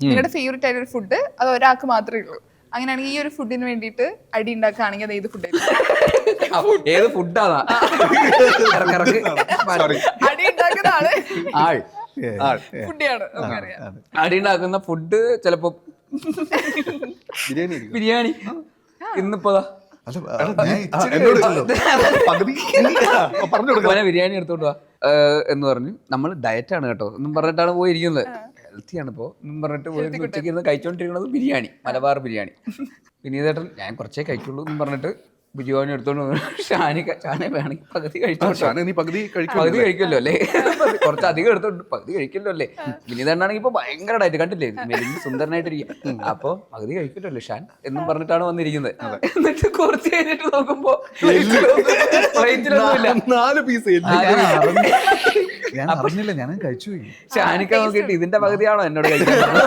നിങ്ങളുടെ ഫേവറേറ്റ് ആയ ഒരു ഫുഡ് അത് ഒരാൾക്ക് മാത്രമേ ഉള്ളൂ. അങ്ങനെയാണെങ്കിൽ ഈ ഒരു ഫുഡിന് വേണ്ടിയിട്ട് അടി ഉണ്ടാക്കുകയാണെങ്കിൽ അത് ഏത് ഫുഡ് ഏത് ഫുഡാണ് അടി ഉണ്ടാക്കുന്ന ആള് ആൾ ഫുഡിയാണ് നമുക്കറിയാം. അടി ഉണ്ടാക്കുന്ന ഫുഡ് ചിലപ്പോ ബിരിയാണി. ഇന്നിപ്പോ ബിരിയാണി എടുത്തോണ്ട് വാ എന്ന് പറഞ്ഞു. നമ്മൾ ഡയറ്റാണ് കേട്ടോ എന്നും പറഞ്ഞിട്ടാണ് പോയിരിക്കുന്നത്. ഹെൽത്തിയാണ് ഇപ്പോ എന്നും പറഞ്ഞിട്ട് പോയി ഉച്ചയ്ക്ക് ഇരുന്ന് കഴിച്ചോണ്ടിരിക്കുന്നത് ബിരിയാണി, മലബാർ ബിരിയാണി. വിനീതേട്ടൻ ഞാൻ കുറച്ചേ കഴിക്കുള്ളൂ എന്നും പറഞ്ഞിട്ട് ബിരിയാണി എടുത്തോണ്ട് ഷാനി വേണമെങ്കിൽ പകുതി കഴിക്കുമല്ലോ അല്ലേ, കുറച്ച് അധികം എടുത്തോണ്ട് പകുതി കഴിക്കല്ലോ അല്ലേ. വിനീതണ്ണാണെങ്കിൽ ഇപ്പൊ ഭയങ്കര ഡയറ്റ് കണ്ടില്ലേ, മെലിഞ്ഞ് സുന്ദരനായിട്ടിരിക്കും. അപ്പൊ പകുതി കഴിക്കല്ലോ അല്ലേ ഷാൻ എന്നും പറഞ്ഞിട്ടാണ് വന്നിരിക്കുന്നത്. എന്നിട്ട് കുറച്ച് കഴിഞ്ഞിട്ട് നോക്കുമ്പോ ഷാനിക്ക നോക്കിയിട്ട് ഇതിന്റെ പകുതിയാണോ എന്നോട് കഴിക്കുന്നത്.